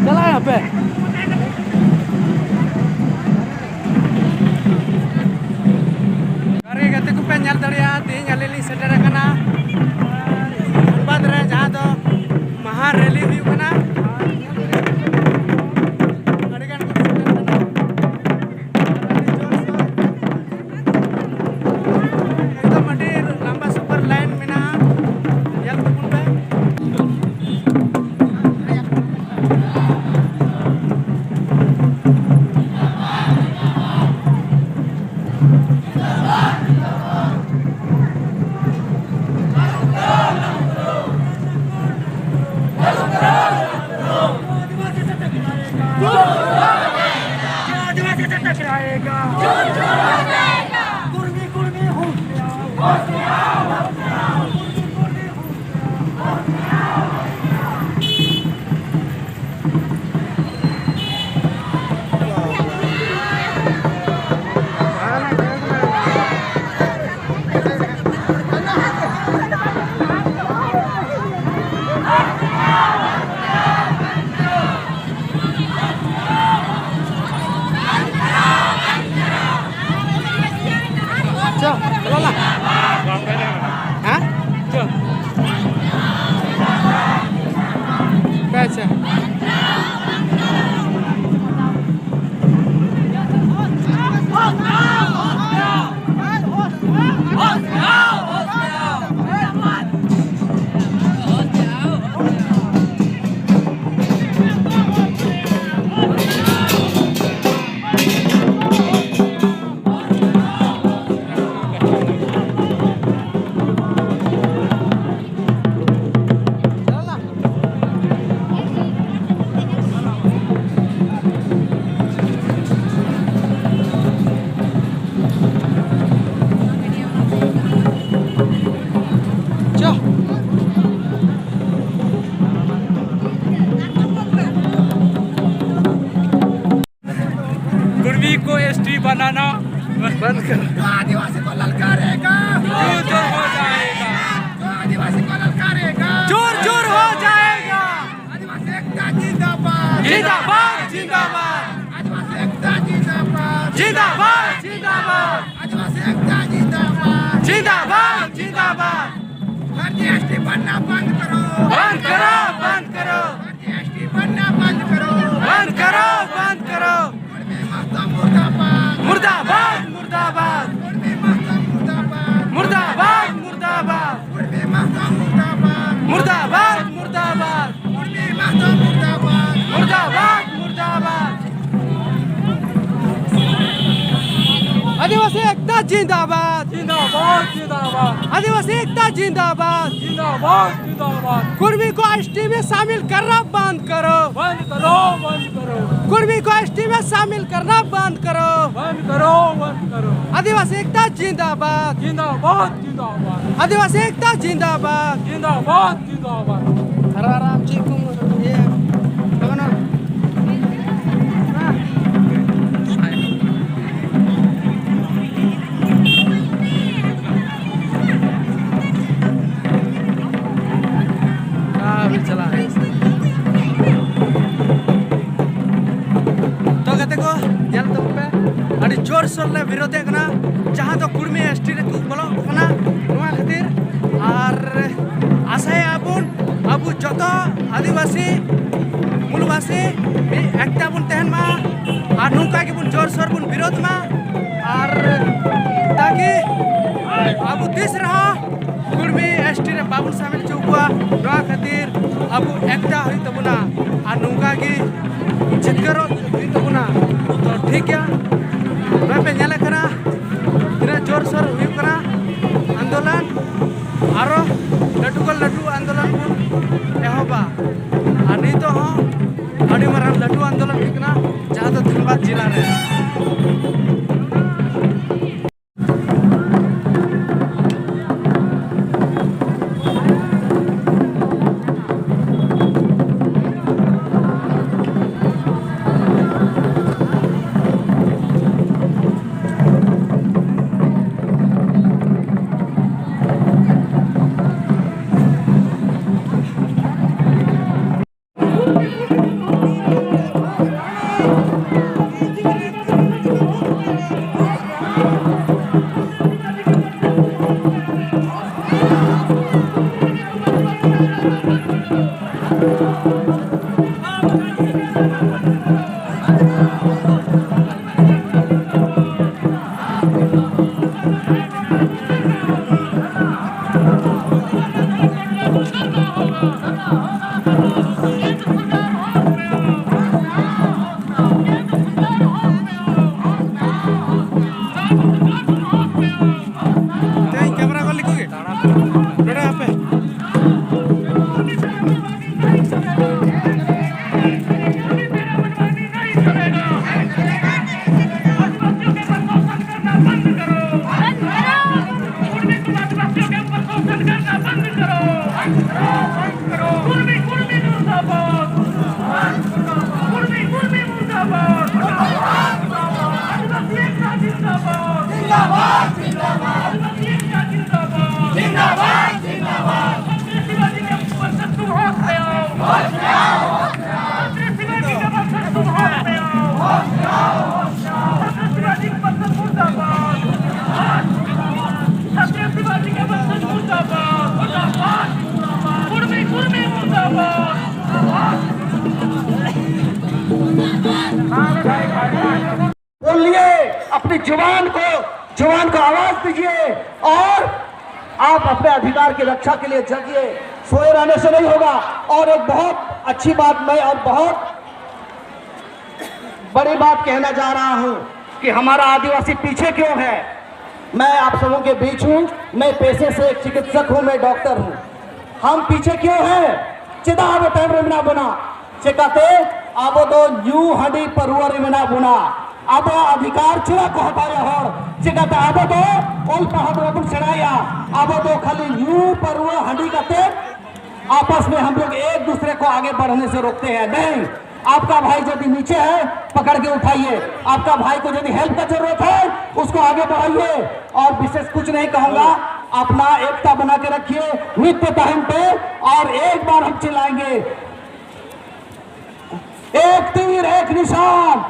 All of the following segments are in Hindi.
चला यहाँ पे गाड़ी गते को पे nyal दड़िया तीन अलेली सेटर कना बाद रे जहाँ तो महा रैली हुई कना एकदम अड़ी लंबा सुपर लाइन में ना यार कुन पे को एसटी बनाना बंद करो। आदिवासी को ललकारेगा जोर जोर हो जाएगा। आदिवासी को ललकारेगा जोर जोर हो जाएगा। आदिवासी एकता जिंदाबाद जिंदाबाद जिंदाबाद। आदिवासी एकता जिंदाबाद जिंदाबाद जिंदाबाद। आदिवासी एकता जिंदाबाद जिंदाबाद जिंदाबाद। फर्जी एसटी बनना बंद करो बंद करो बंद करो। फर्जी एसटी बनना बंद करो बंद करो बंद करो। मुर्दाबाद मुर्दाबाद मुर्दाबाद मुर्दाबाद मुर्दाबाद मुर्दाबाद मुर्दाबाद मुर्दाबाद मुर्दाबाद। आदिवासी एकता जिंदाबाद जिंदाबाद जिंदाबाद। आदिवासी एकता जिंदाबाद जिंदाबाद जिंदाबाद। कुर्मी को एसटी में शामिल करना बंद करो बंद करो बंद करो। कुर्मी को एसटी में शामिल करना बंद करो बंद करो बंद करो। आदिवासी एकता जिंदाबाद जिंदाबाद जिंदाबाद। आदिवासी एकता जिंदाबाद जिंदाबाद जिंदाबाद। आराम से ये लगना चला तो कहते को जल तो पे अड़ी जोर सोर ले विरोध कना जहां तो कुर्मी एसटी रे तू बोलो कना नोआ खातिर और आशा आबुन अबु जतो आदिवासी मूलवासी एकता बुन तहन मा और नौका के बुन जोर सोर बुन विरोध मा और ताकि अबु दिस रहा कुर्मी एसटी रे बाबुन शामिल चौकुआ नोआ खातिर अबु एकता हुई तबुना और नौका की जितकरो हुई तबुना। तो ठीक है नोआ पे नेले करा तिना जोर सोर हुई करा आंदोलन आरो लड्डू को लड्डू आंदोलन बुन एहोबा और नितो हो अड़ी मारान लड्डू आंदोलन हुई कना जहां तो धनबाद जिला रे। कैमरा को लिखोगे बेटा यहाँ पे बोलिए, अपनी जुबान को आवाज दीजिए और आप अपने अधिकार की रक्षा के लिए जगिए। सोए रहने से नहीं होगा। और एक बहुत अच्छी बात मैं और बहुत बड़ी बात कहना जा रहा हूं कि हमारा आदिवासी पीछे क्यों है। मैं आप सबों के बीच हूं। मैं पेशे से एक चिकित्सक हूं, मैं डॉक्टर हूं। हम पीछे क्यों हैं? चिदा अब टाइम रिमना बुना चिकाते अब तो यू हडी परुआ रिमना बुना अब अधिकार चुरा को हटाया हर चिकाते अब तो ओल पहाड़ अपन चढ़ाया अब तो खाली यू परुआ हडी काते आपस में हम लोग एक दूसरे को आगे बढ़ने से रोकते हैं। नहीं, आपका भाई यदि नीचे है पकड़ के उठाइए। आपका भाई को यदि हेल्प का जरूरत है उसको आगे बढ़ाइए। और विशेष कुछ नहीं कहूंगा, अपना एकता बना के रखिए नित्य टाइम पे। और एक बार हम चिल्लाएंगे, एक तीर एक निशान,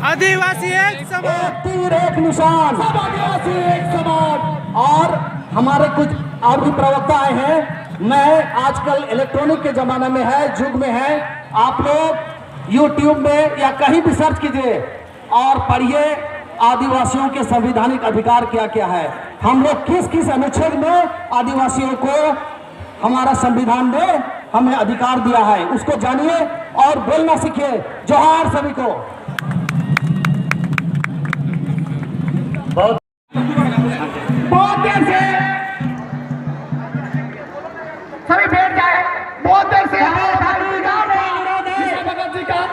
आदिवासी एक समान, एक तीर एक निशान, सब आदिवासी एक समान। और हमारे कुछ और भी प्रवक्ता आए हैं। मैं आजकल इलेक्ट्रॉनिक के जमाने में है, युग में है। आप लोग यूट्यूब में या कहीं भी सर्च कीजिए और पढ़िए आदिवासियों के संवैधानिक अधिकार क्या क्या है। हम लोग किस किस अनुच्छेद में आदिवासियों को हमारा संविधान ने हमें अधिकार दिया है, उसको जानिए और बोलना सीखिए। जोहार सभी को। बहुत देर से सभी बैठ जाए। बहुत देर से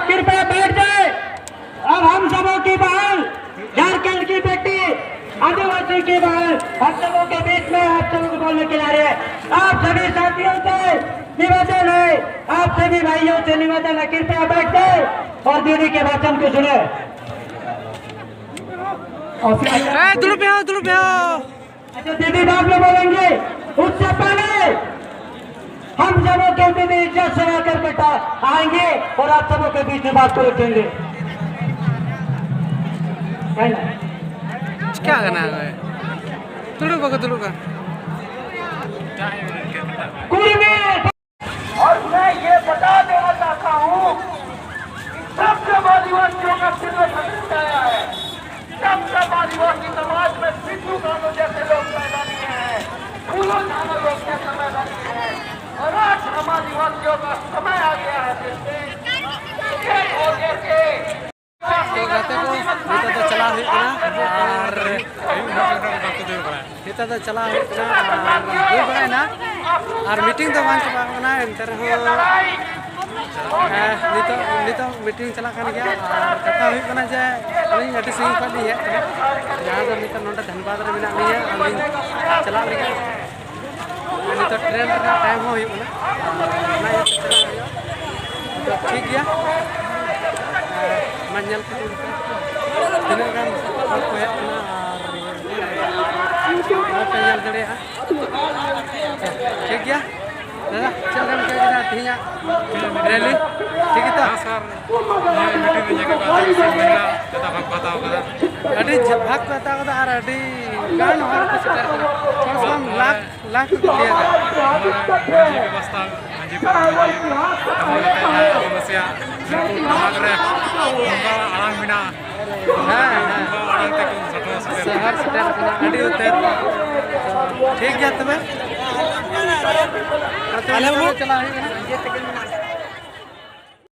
कृपया बैठ जाए। अब हम सबों की बहन, झारखंड की बेटी, आदिवासी की बहन, हम सबों के बीच में आप सबों को बोलने के लिए आप सभी साथियों से निवेदन है, आप सभी भाइयों से निवेदन है, कृपया बैठ जाए और दीदी के वचन को सुने। अच्छा दीदी बात में बोलेंगे, उससे पहले हम सबों के दीदी इज्जत से आकर बेटा आएंगे और आप सबों के बीच में बात को रखेंगे। क्या करना है? और मैं ये बता देना चाहता हूँ, सब जब आदिवासियों का सिर्फ आया है, सब आदिवासी समाज में सिद्धू कानू जैसे लोग पैदा किए हैं, फूलों नाना लोग के समय बने हैं। और आज हम आदिवासियों का समय आ गया है चला और मीटिंग तो बांग चलाना एंते मीटिंग चला गया और कथा होना जे अली अटी सिंह को लिए जहाँ तो नित नोट धनबाद रे मेना लिए चला लगे नित ट्रेन का टाइम हो तो ठीक गया मंजल को तीन गान को हेतना और पेंजल दड़े ठीक गया दादा चल हम क्या थिया रैली ठीक है सर मीटिंग में जगह महिला तथा भाग बताओ कदा अडी भाग बताओ कदा और अडी गान हर कुछ कर कम लाख दिया गया व्यवस्था हाजी समस्या आराम बिना हां हां शहर सेटेल कना अड़ी उतर ठीक गया तबे चला है